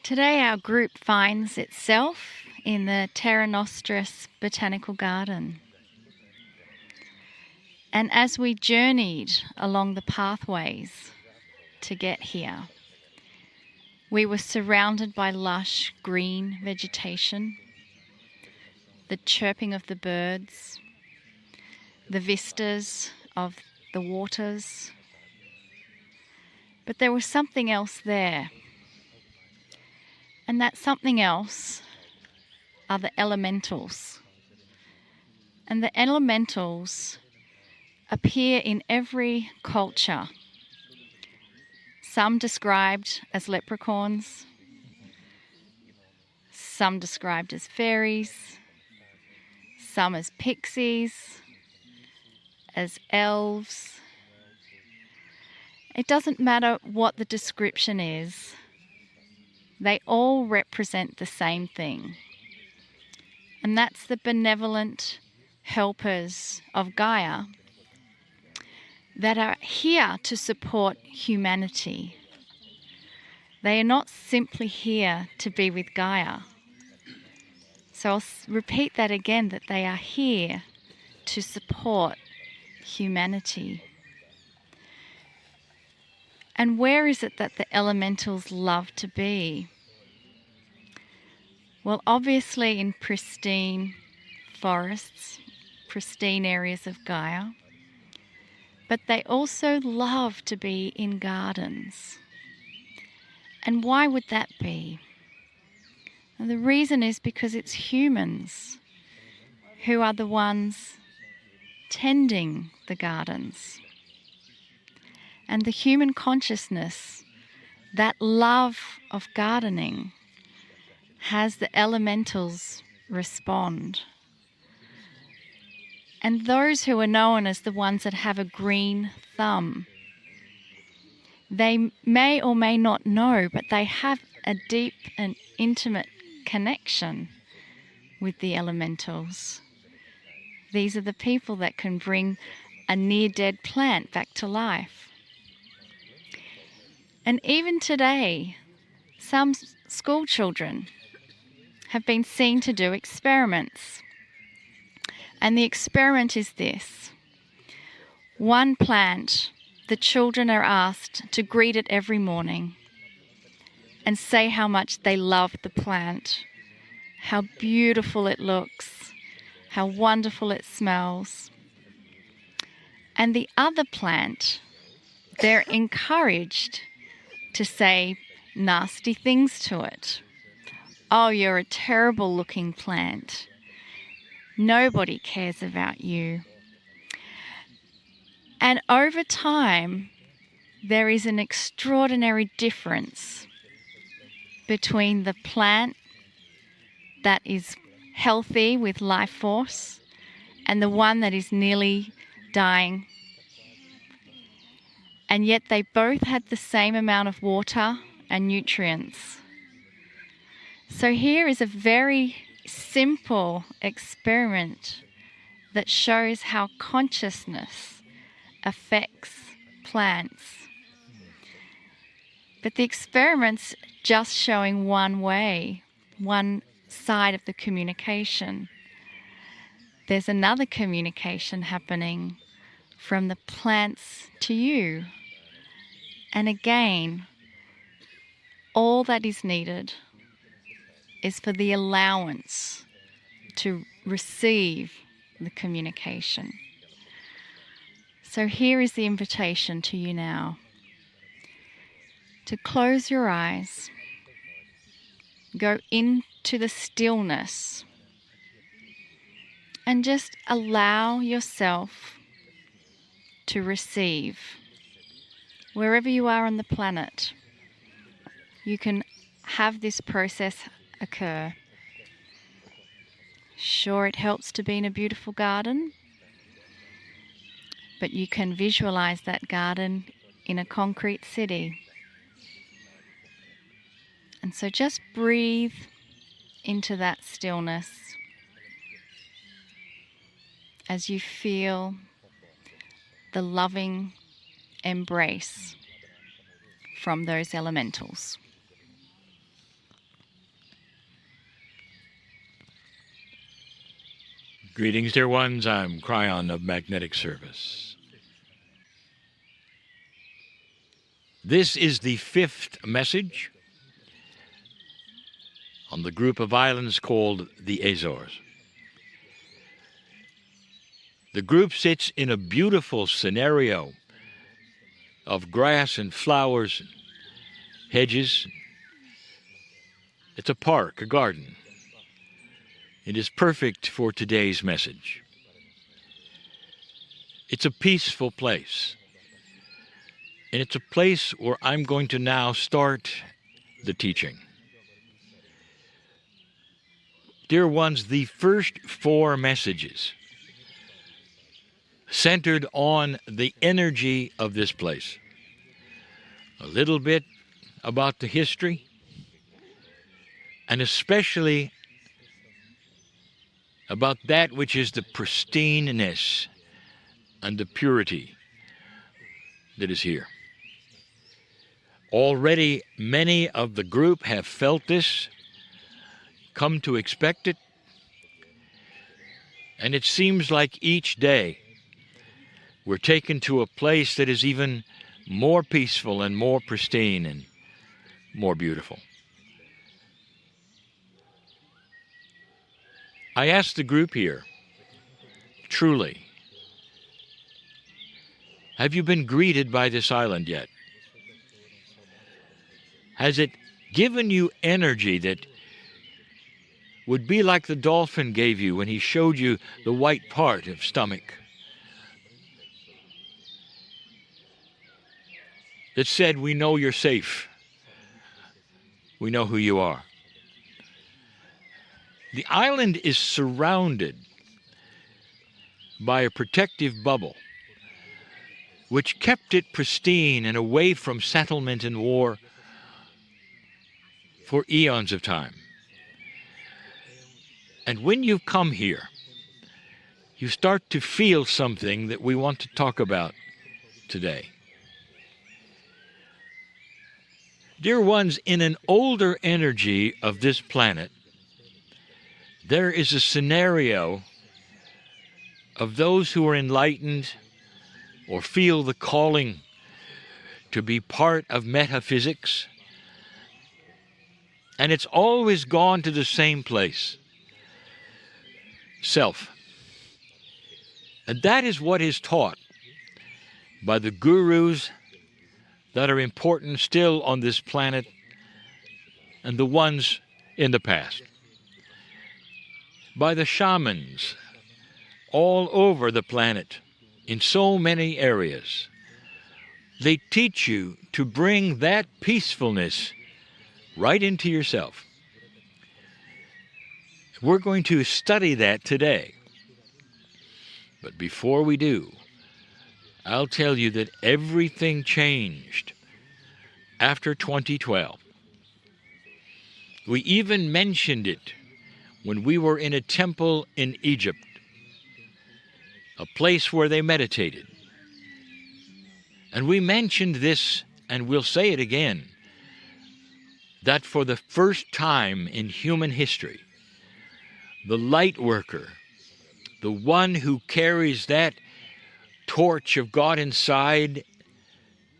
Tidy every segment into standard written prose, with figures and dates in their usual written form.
Today our group finds itself in the Terra Nostris Botanical Garden. And as we journeyed along the pathways to get here, we were surrounded by lush green vegetation, the chirping of the birds, the vistas of the waters. But there was something else there. And that something else are the elementals. And the elementals appear in every culture. Some described as leprechauns, some described as fairies, some as pixies, as elves. It doesn't matter what the description is, they all represent the same thing. And that's the benevolent helpers of Gaia that are here to support humanity. They are not simply here to be with Gaia. So I'll repeat that again, that they are here to support humanity. And where is it that the elementals love to be? Well, obviously in pristine forests, pristine areas of Gaia, but they also love to be in gardens. And why would that be? And the reason is because it's humans who are the ones tending the gardens. And the human consciousness, that love of gardening, has the elementals respond. And those who are known as the ones that have a green thumb, they may or may not know, but they have a deep and intimate connection with the elementals. These are the people that can bring a near-dead plant back to life. And even today, some school children have been seen to do experiments. And the experiment is this. One plant, the children are asked to greet it every morning and say how much they love the plant, how beautiful it looks, how wonderful it smells. And the other plant, they're encouraged to say nasty things to it. Oh, you're a terrible looking plant. Nobody cares about you. And over time, there is an extraordinary difference between the plant that is healthy with life force and the one that is nearly dying. And yet they both had the same amount of water and nutrients. So here is a very simple experiment that shows how consciousness affects plants. But the experiment's just showing one way, one side of the communication. There's another communication happening from the plants to you. And again, all that is needed is for the allowance to receive the communication. So here is the invitation to you now to close your eyes, go into the stillness, and just allow yourself to receive. Wherever you are on the planet, you can have this process occur. Sure, it helps to be in a beautiful garden, but you can visualize that garden in a concrete city. And so just breathe into that stillness as you feel the loving embrace from those elementals. Greetings, dear ones. I'm Kryon of Magnetic Service. This is the 5th message on the group of islands called the Azores. The group sits in a beautiful scenario of grass and flowers and hedges. It's a park, a garden. It is perfect for today's message. It's a peaceful place. And it's a place where I'm going to now start the teaching. Dear ones, the first 4 messages centered on the energy of this place. A little bit about the history, and especially about that which is the pristineness and the purity that is here. Already many of the group have felt this, come to expect it, and it seems like each day we're taken to a place that is even more peaceful and more pristine and more beautiful. I asked the group here, truly, have you been greeted by this island yet? Has it given you energy that would be like the dolphin gave you when he showed you the white part of stomach? That said, we know you're safe. We know who you are. The island is surrounded by a protective bubble which kept it pristine and away from settlement and war for eons of time. And when you come here, you start to feel something that we want to talk about today. Dear ones, in an older energy of this planet, there is a scenario of those who are enlightened or feel the calling to be part of metaphysics, and it's always gone to the same place: self. And that is what is taught by the gurus that are important still on this planet and the ones in the past. By the shamans all over the planet in so many areas. They teach you to bring that peacefulness right into yourself. We're going to study that today. But before we do, I'll tell you that everything changed after 2012. We even mentioned it when we were in a temple in Egypt, a place where they meditated. And we mentioned this, and we'll say it again, that for the first time in human history, the light worker, the one who carries that torch of God inside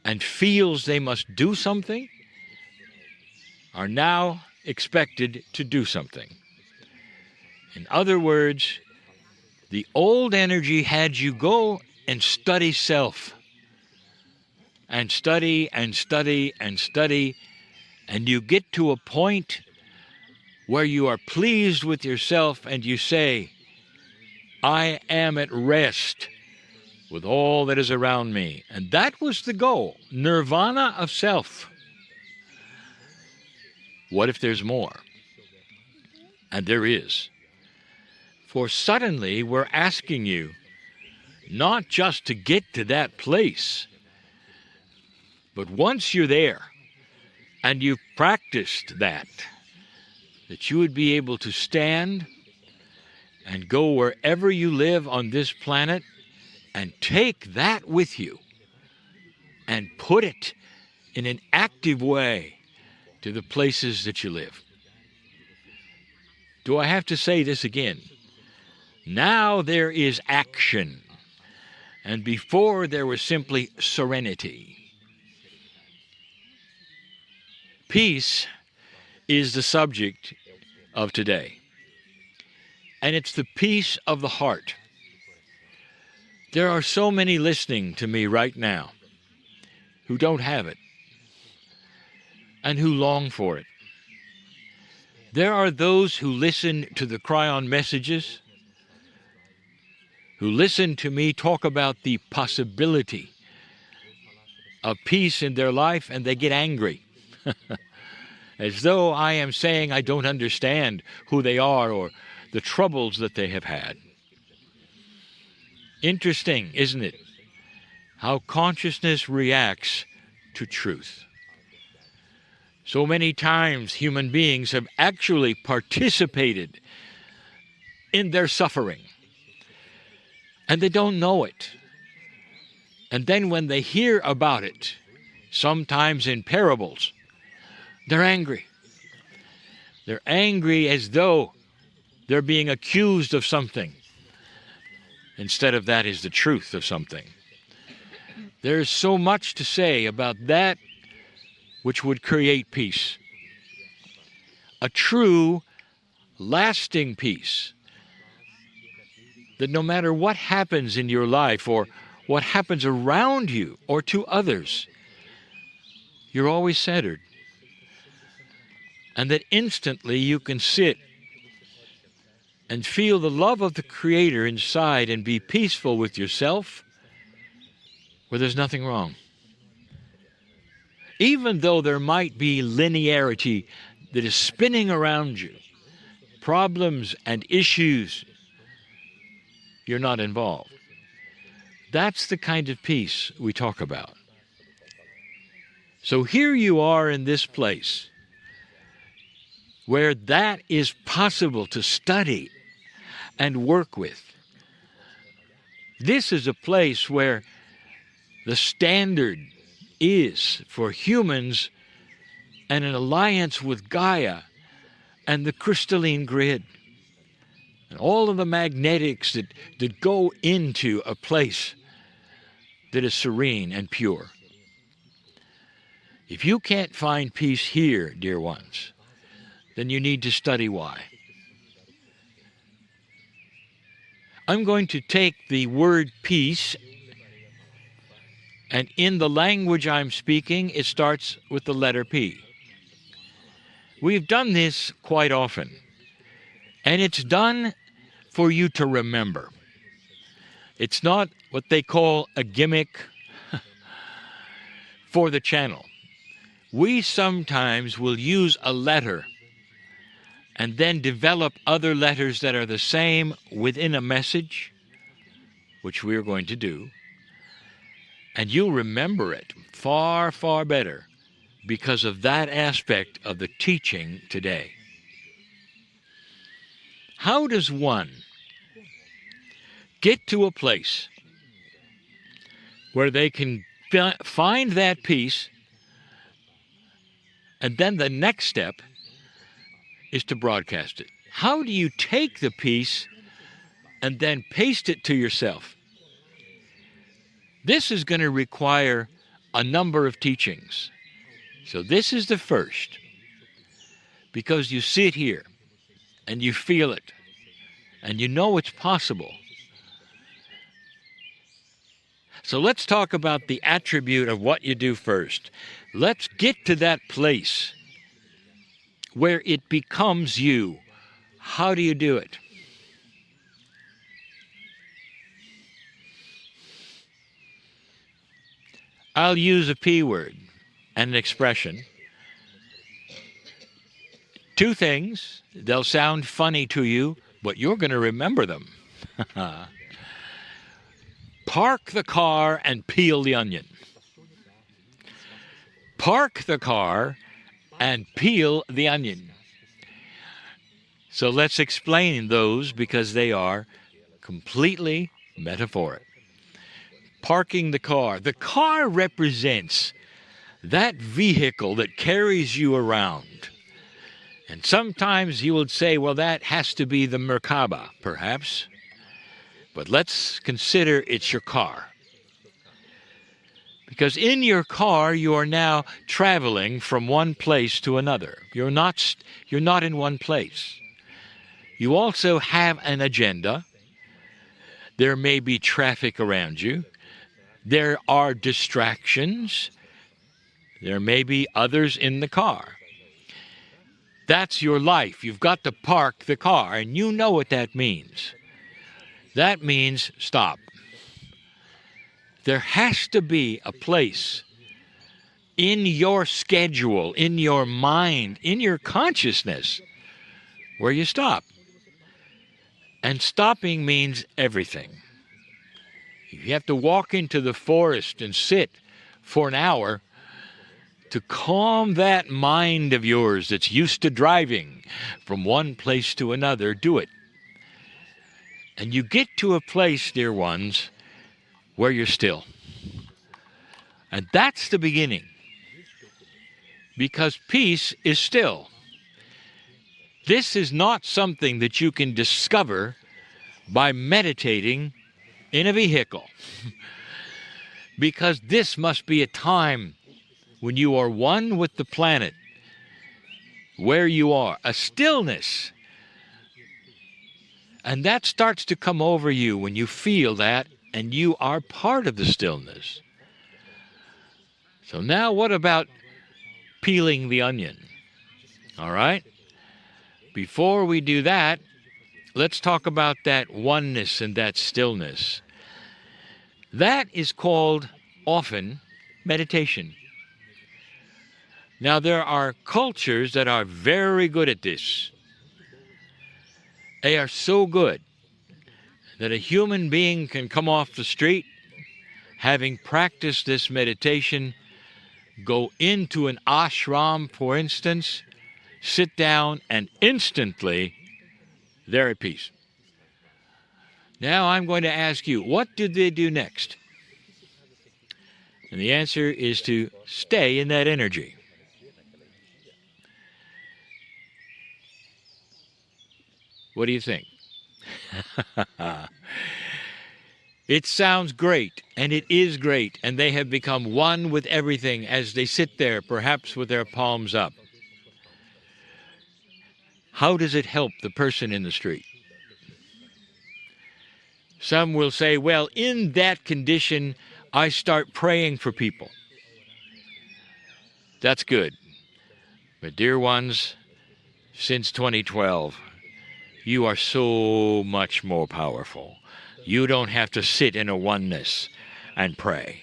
and feels they must do something, are now expected to do something. In other words, the old energy had you go and study self, and study and study and study, and you get to a point where you are pleased with yourself and you say, I am at rest with all that is around me. And that was the goal, nirvana of self. What if there's more? And there is. For suddenly we're asking you not just to get to that place, but once you're there and you've practiced that you would be able to stand and go wherever you live on this planet and take that with you and put it in an active way to the places that you live. Do I have to say this again? Now there is action. And before there was simply serenity. Peace is the subject of today. And it's the peace of the heart. There are so many listening to me right now who don't have it and who long for it. There are those who listen to the Kryon messages, who listen to me talk about the possibility of peace in their life, and they get angry, as though I am saying I don't understand who they are or the troubles that they have had. Interesting, isn't it, how consciousness reacts to truth. So many times human beings have actually participated in their suffering, and they don't know it. And then when they hear about it, sometimes in parables, they're angry. They're angry as though they're being accused of something. Instead of that is the truth of something. There's so much to say about that which would create peace. A true, lasting peace. That no matter what happens in your life or what happens around you or to others, you're always centered. And that instantly you can sit and feel the love of the Creator inside and be peaceful with yourself where there's nothing wrong. Even though there might be linearity that is spinning around you, problems and issues, you're not involved. That's the kind of peace we talk about. So here you are in this place where that is possible to study and work with. This is a place where the standard is for humans and an alliance with Gaia and the crystalline grid and all of the magnetics that go into a place that is serene and pure. If you can't find peace here, dear ones, then you need to study why. I'm going to take the word peace, and in the language I'm speaking, it starts with the letter P. We've done this quite often, and it's done for you to remember. It's not what they call a gimmick for the channel. We sometimes will use a letter and then develop other letters that are the same within a message, which we're going to do. And you'll remember it far, far better because of that aspect of the teaching today. How does one get to a place where they can find that peace, and then the next step is to broadcast it? How do you take the peace and then paste it to yourself? This is going to require a number of teachings. So this is the first, because you sit here and you feel it and you know it's possible. So let's talk about the attribute of what you do first. Let's get to that place where it becomes you. How do you do it? I'll use a P word and an expression. Two things. They'll sound funny to you, but you're going to remember them. Park the car and peel the onion. Park the car and peel the onion. So let's explain those because they are completely metaphoric. Parking the car. The car represents that vehicle that carries you around. And sometimes you would say, well, that has to be the Merkaba, perhaps. But let's consider it's your car. Because in your car, you are now traveling from one place to another. You're not in one place. You also have an agenda. There may be traffic around you. There are distractions. There may be others in the car. That's your life. You've got to park the car, and you know what that means. That means stop. There has to be a place in your schedule, in your mind, in your consciousness, where you stop. And stopping means everything. If you have to walk into the forest and sit for an hour to calm that mind of yours that's used to driving from one place to another, do it. And you get to a place, dear ones, where you're still. And that's the beginning. Because peace is still. This is not something that you can discover by meditating in a vehicle. Because this must be a time when you are one with the planet, where you are, a stillness. And that starts to come over you when you feel that, and you are part of the stillness. So now what about peeling the onion? All right? Before we do that, let's talk about that oneness and that stillness. That is called often meditation. Now, there are cultures that are very good at this. They are so good that a human being can come off the street, having practiced this meditation, go into an ashram, for instance, sit down, and instantly they're at peace. Now I'm going to ask you, what did they do next? And the answer is to stay in that energy. What do you think? It sounds great, and it is great, and they have become one with everything as they sit there, perhaps with their palms up. How does it help the person in the street? Some will say, well, in that condition, I start praying for people. That's good. But dear ones, since 2012, you are so much more powerful. You don't have to sit in a oneness and pray.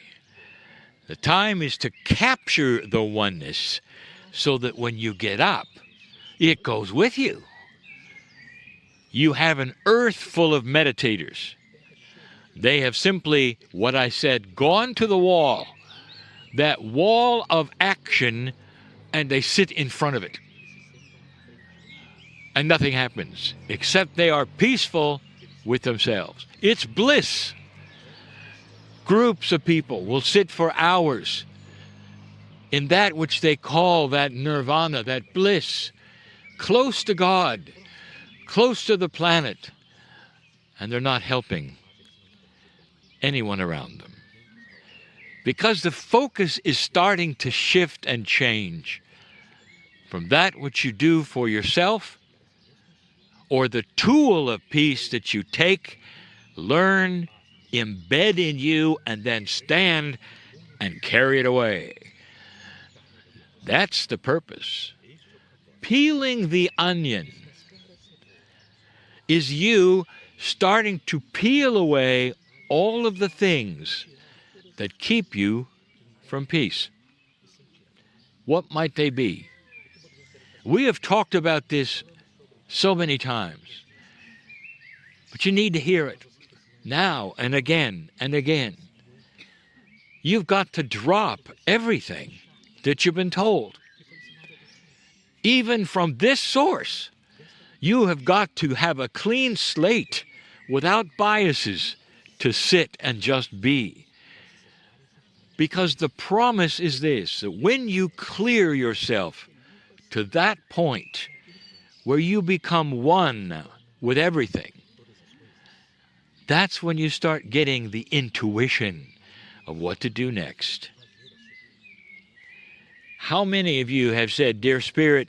The time is to capture the oneness so that when you get up, it goes with you. You have an earth full of meditators. They have simply, what I said, gone to the wall, that wall of action, and they sit in front of it. And nothing happens, except they are peaceful with themselves. It's bliss. Groups of people will sit for hours in that which they call that nirvana, that bliss, close to God, close to the planet, and they're not helping anyone around them. Because the focus is starting to shift and change from that which you do for yourself, or the tool of peace that you take, learn, embed in you, and then stand and carry it away. That's the purpose. Peeling the onion is you starting to peel away all of the things that keep you from peace. What might they be? We have talked about this so many times, but you need to hear it now and again and again. You've got to drop everything that you've been told. Even from this source, you have got to have a clean slate without biases to sit and just be. Because the promise is this, that when you clear yourself to that point where you become one with everything, That's when you start getting the intuition of what to do next. How many of you have said, "Dear Spirit,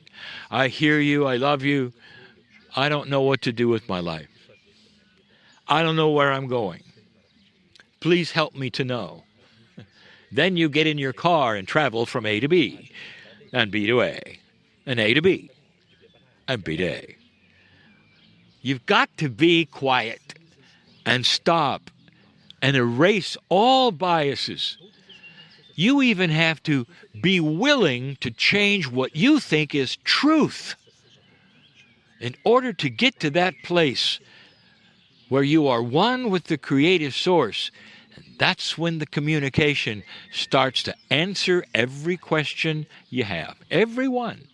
I hear you, I love you, I don't know what to do with my life. I don't know where I'm going. Please help me to know." Then you get in your car and travel from A to B, and B to A, and A to B, and B to A. You've got to be quiet and stop and erase all biases. You even have to be willing to change what you think is truth in order to get to that place where you are one with the creative source. And that's when the communication starts to answer every question you have. Every one.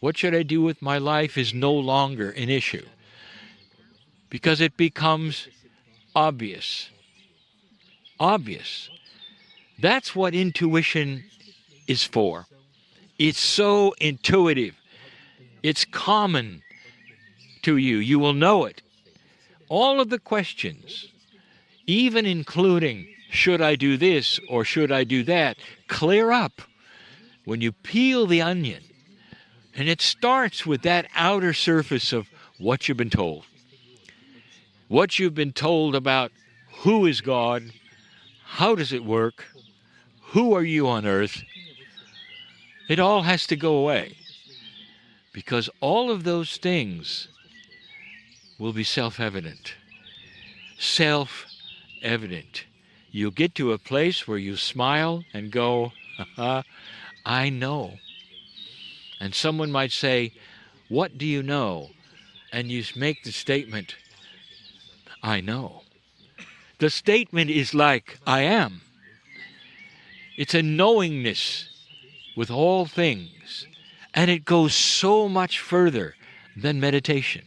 What should I do with my life is no longer an issue because it becomes obvious. Obvious. That's what intuition is for. It's so intuitive. It's common to you. You will know it. All of the questions, even including should I do this or should I do that, clear up when you peel the onion. And it starts with that outer surface of what you've been told. What you've been told about who is God, how does it work, who are you on earth. It all has to go away because all of those things will be self-evident. Self-evident. You'll get to a place where you smile and go, I know. And someone might say, what do you know? And you make the statement, I know. The statement is like, I am. It's a knowingness with all things. And it goes so much further than meditation.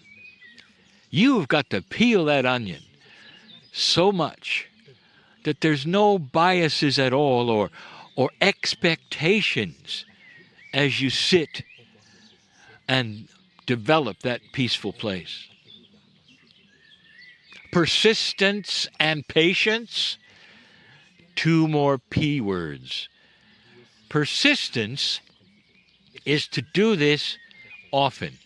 You've got to peel that onion so much that there's no biases at all or expectations as you sit and develop that peaceful place. Persistence and patience, two more P words. Persistence is to do this often.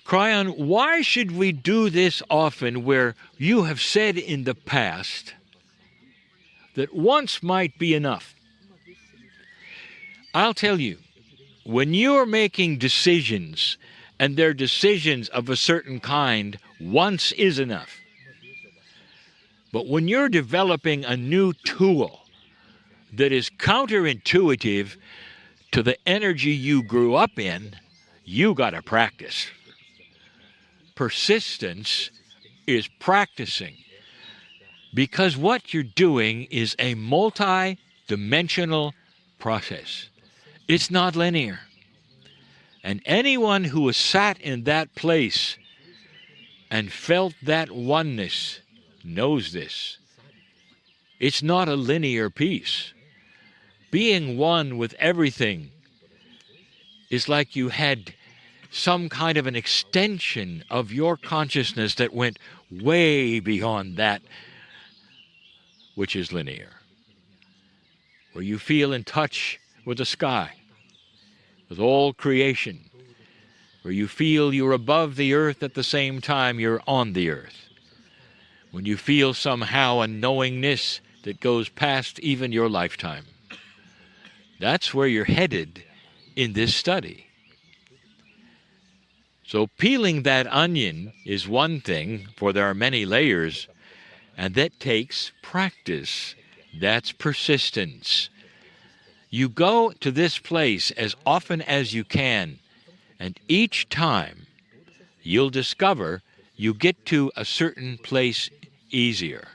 Kryon, why should we do this often where you have said in the past that once might be enough? I'll tell you, when you're making decisions, and they're decisions of a certain kind, once is enough. But when you're developing a new tool that is counterintuitive to the energy you grew up in, you got to practice. Persistence is practicing because what you're doing is a multi-dimensional process. It's not linear. And anyone who has sat in that place and felt that oneness knows this. It's not a linear piece. Being one with everything is like you had some kind of an extension of your consciousness that went way beyond that which is linear. Where you feel in touch with the sky, with all creation, where you feel you're above the earth at the same time you're on the earth. When you feel somehow a knowingness that goes past even your lifetime. That's where you're headed in this study. So peeling that onion is one thing, for there are many layers, and that takes practice. That's persistence. You go to this place as often as you can, and each time you'll discover you get to a certain place easier.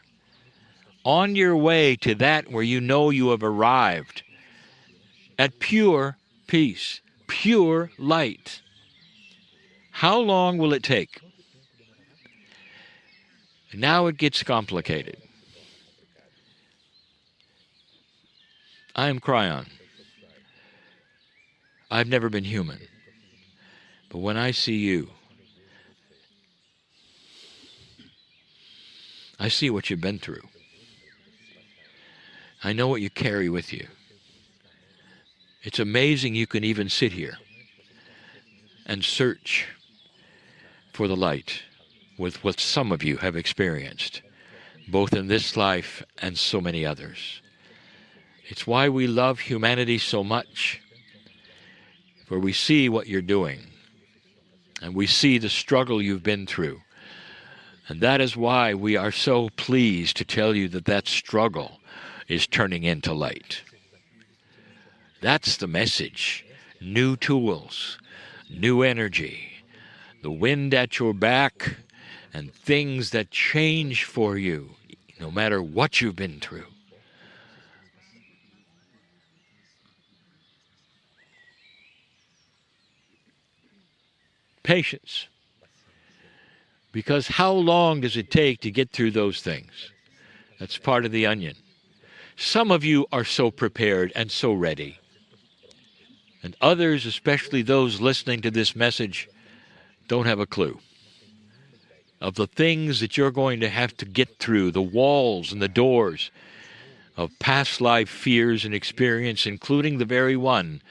On your way to that where you know you have arrived at pure peace, pure light. How long will it take? Now it gets complicated. I am Kryon. I've never been human. But when I see you, I see what you've been through. I know what you carry with you. It's amazing you can even sit here and search for the light with what some of you have experienced, both in this life and so many others. It's why we love humanity so much, for we see what you're doing, and we see the struggle you've been through. And that is why we are so pleased to tell you that that struggle is turning into light. That's the message. New tools, new energy, the wind at your back, and things that change for you, no matter what you've been through. Patience. Because how long does it take to get through those things? That's part of the onion. Some of you are so prepared and so ready. And others, especially those listening to this message, don't have a clue of the things that you're going to have to get through, the walls and the doors of past life fears and experience, including the very one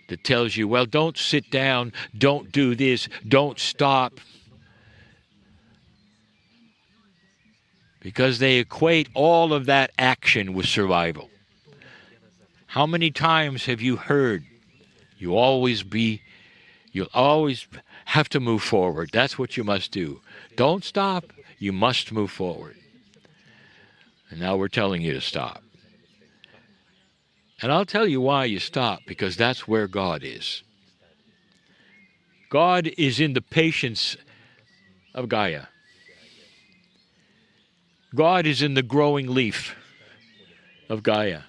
that tells you, well, don't sit down, don't do this, don't stop. Because they equate all of that action with survival. How many times have you heard you'll always have to move forward. That's what you must do. Don't stop. You must move forward. And now we're telling you to stop. And I'll tell you why you stop, because that's where God is. God is in the patience of Gaia. God is in the growing leaf of Gaia.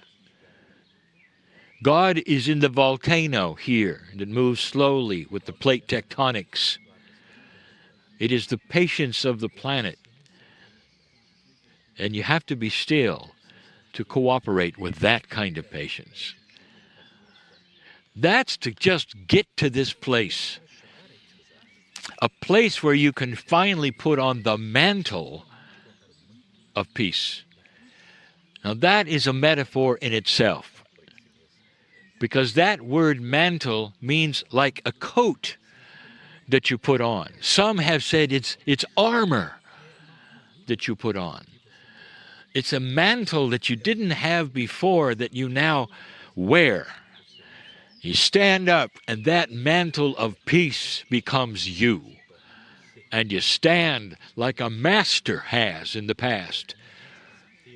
God is in the volcano here that moves slowly with the plate tectonics. It is the patience of the planet. And you have to be still to cooperate with that kind of patience. That's to just get to this place. A place where you can finally put on the mantle of peace. Now that is a metaphor in itself, because that word mantle means like a coat that you put on. Some have said it's armor that you put on. It's a mantle that you didn't have before that you now wear. You stand up and that mantle of peace becomes you. And you stand like a master has in the past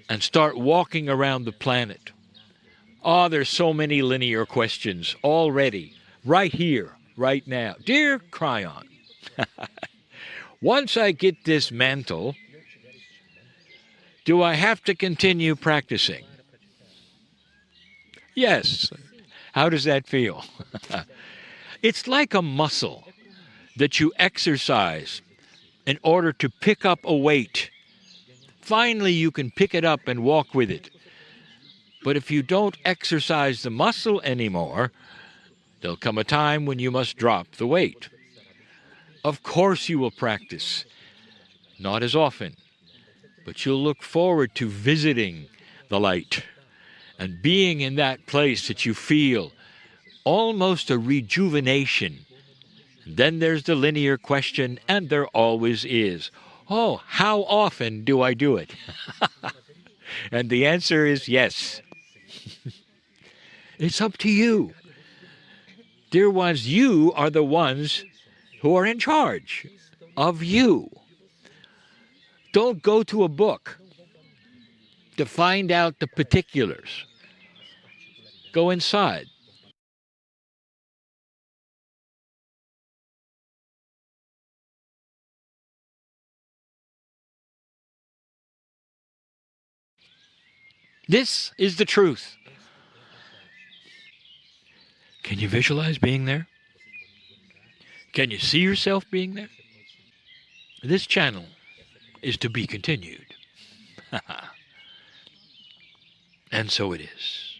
and start walking around the planet. Oh, there's so many linear questions already, right here, right now. Dear Kryon, once I get this mantle, do I have to continue practicing? Yes. How does that feel? It's like a muscle that you exercise in order to pick up a weight. Finally, you can pick it up and walk with it. But if you don't exercise the muscle anymore, there'll come a time when you must drop the weight. Of course you will practice, not as often, but you'll look forward to visiting the light and being in that place that you feel almost a rejuvenation. Then there's the linear question, and there always is. Oh, how often do I do it? And the answer is yes. It's up to you. Dear ones, you are the ones who are in charge of you. Don't go to a book to find out the particulars. Go inside. This is the truth. Can you visualize being there? Can you see yourself being there? This channel is to be continued. And so it is.